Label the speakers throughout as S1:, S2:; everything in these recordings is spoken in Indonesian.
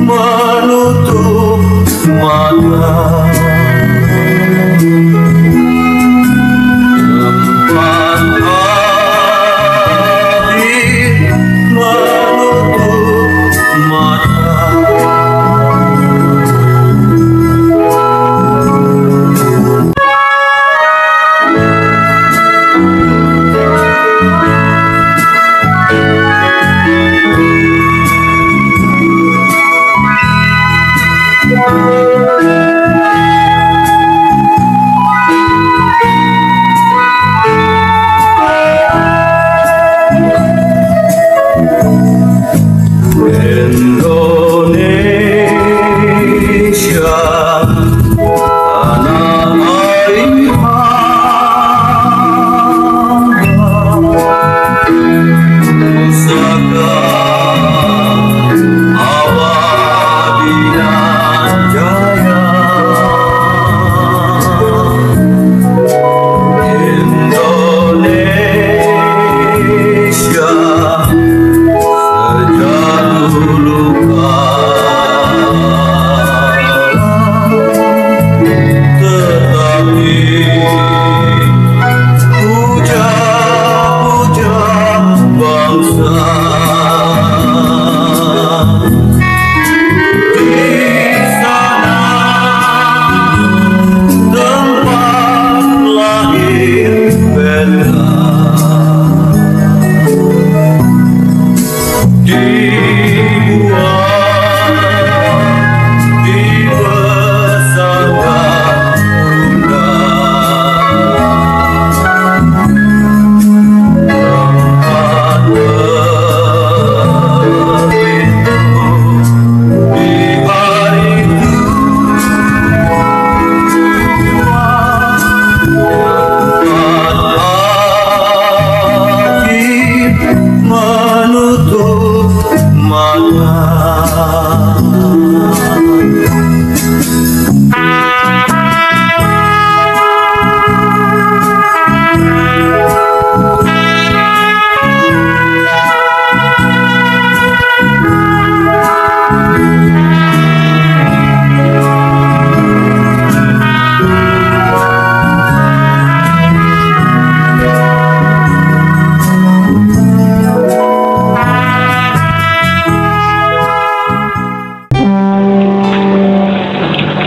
S1: menutup mata. Tempat hati menutup mata.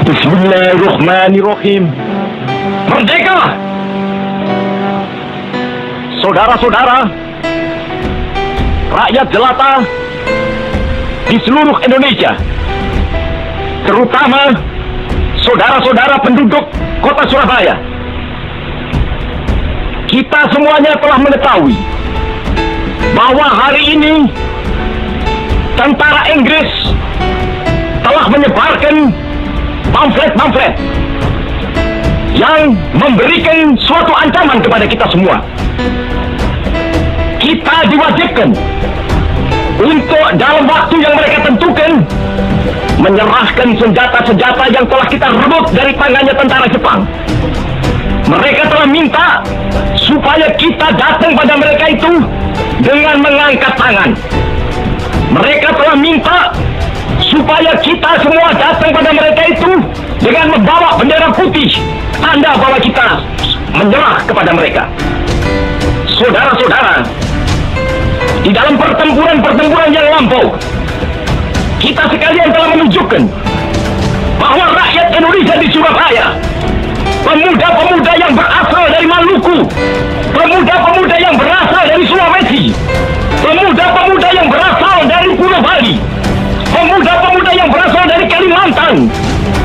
S2: Bismillahirrahmanirrahim. Merdeka! Saudara-saudara, rakyat jelata di seluruh Indonesia, terutama saudara-saudara penduduk kota Surabaya, kita semuanya telah mengetahui bahwa hari ini tentara Inggris telah menyebarkan pamflet-pamflet yang memberikan suatu ancaman kepada kita semua. Kita diwajibkan untuk dalam waktu yang mereka tentukan menyerahkan senjata-senjata yang telah kita rebut dari tangannya tentara Jepang. Mereka telah minta supaya kita datang pada mereka itu dengan mengangkat tangan. Mereka telah minta supaya kita semua datang pada mereka itu dengan membawa bendera putih, tanda bahwa kita menyerah kepada mereka. Saudara-saudara, di dalam pertempuran-pertempuran yang lampau, kita sekalian telah menunjukkan bahwa rakyat Indonesia di Surabaya, pemuda-pemuda yang berasal dari Maluku, pemuda-pemuda yang berasal dari Sulawesi, pemuda-pemuda yang berasal dari Pulau Bali, pemuda-pemuda yang berasal dari Kalimantan,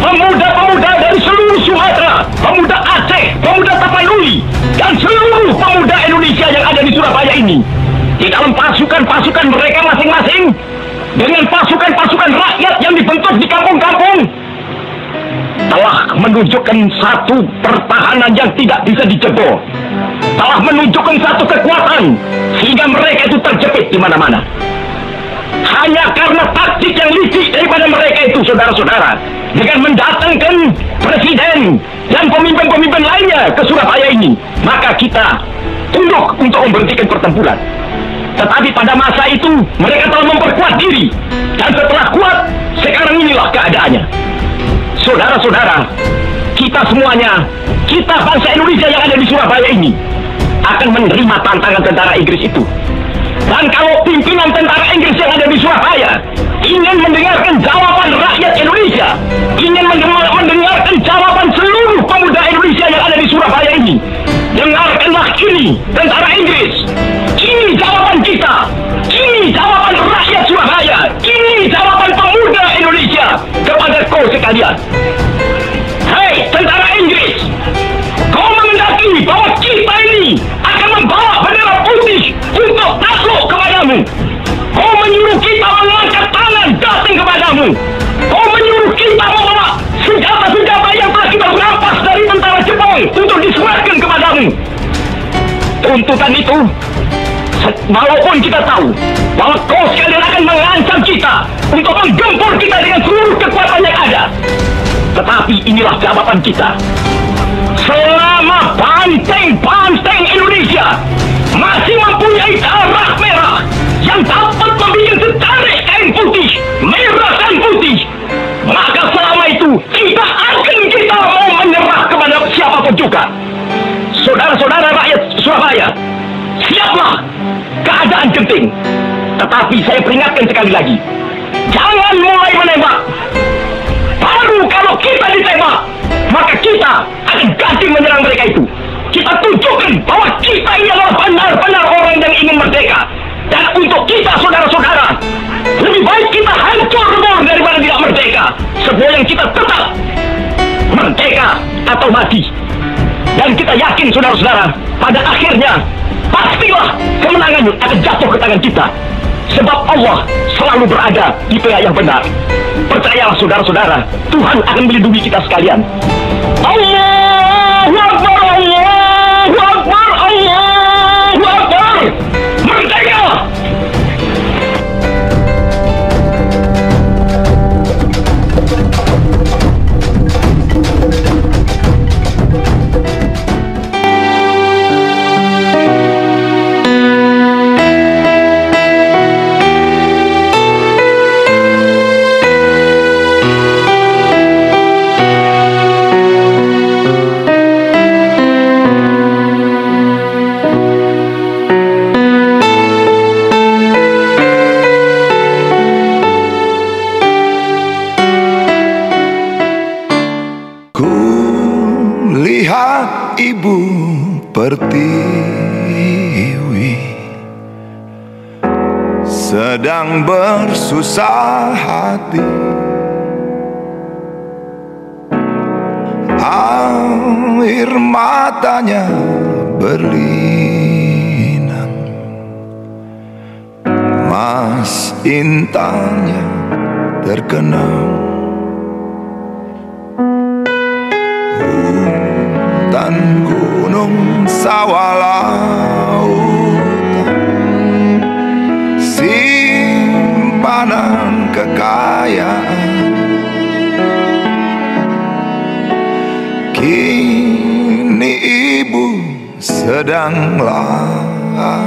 S2: pemuda-pemuda dari seluruh Sumatera, pemuda Aceh, pemuda Tapanuli, dan seluruh pemuda Indonesia yang ada di Surabaya ini, di dalam pasukan-pasukan mereka masing-masing, dengan pasukan-pasukan rakyat yang dibentuk di kampung-kampung, telah menunjukkan satu pertahanan yang tidak bisa dijebol, telah menunjukkan satu kekuatan sehingga mereka itu terjepit di mana-mana. Hanya karena taktik yang licik daripada mereka itu, saudara-saudara, dengan mendatangkan presiden dan pemimpin-pemimpin lainnya ke Surabaya ini, maka kita tunduk untuk memberhentikan pertempuran. Tetapi pada masa itu mereka telah memperkuat diri, dan setelah kuat, sekarang inilah keadaannya. Saudara-saudara, kita semuanya, kita bangsa Indonesia yang ada di Surabaya ini akan menerima tantangan tentara Inggris itu. Dan kalau pimpinan tentara Inggris yang ada di Surabaya ingin mendengarkan jawaban rakyat Indonesia, ingin mendengarkan jawaban seluruh pemuda Indonesia yang ada di Surabaya ini, dengarkanlah ini, tentara Inggris. Ini jawaban kita, ini jawaban rakyat Surabaya, ini jawaban pemuda Indonesia kepada kau sekalian. Hei tentara Inggris, kau menghendaki bahwa kita ini akan membawa bendera putih untuk takluk kepadamu. Kau menyuruh kita mengangkat tangan datang kepadamu. Kau menyuruh kita membawa senjata-senjata yang telah kita rampas dari tentara Jepang untuk diserahkan kepadamu. Tuntutan itu, walaupun kita tahu bahwa kau sekalian akan mengancam kita untuk menggempur kita dengan seluruh kekuatan yang ada, tetapi inilah jawaban kita. Selama banteng-banteng Indonesia masih mempunyai darah merah yang dapat membuat setarik kain putih, merah dan putih, maka selama itu tidak akan kita mau menyerah kepada siapapun juga. Saudara-saudara rakyat Surabaya, siaplah, keadaan genting. Tetapi saya peringatkan sekali lagi, jangan mulai menembak. Baru kalau kita ditembak, maka kita akan ganti menyerang mereka itu. Kita tunjukkan bahwa kita ini adalah benar-benar orang yang ingin merdeka. Dan untuk kita, saudara-saudara, lebih baik kita hancur lebur daripada tidak merdeka. Sebab yang kita tetap merdeka atau mati. Dan kita yakin, saudara-saudara, pada akhirnya pastilah kemenangan akan jatuh ke tangan kita. Sebab Allah selalu berada di pihak yang benar. Percayalah saudara-saudara, Tuhan akan melindungi kita sekalian. Allahu Akbar, Allahu Akbar, Allahu Akbar. Merdeka!
S3: Lihat Ibu Pertiwi sedang bersusah hati, air matanya berlinang, mas intannya terkenang. Hutan, gunung, sawah, lautan, simpanan kekayaan, kini Ibu sedang lalai.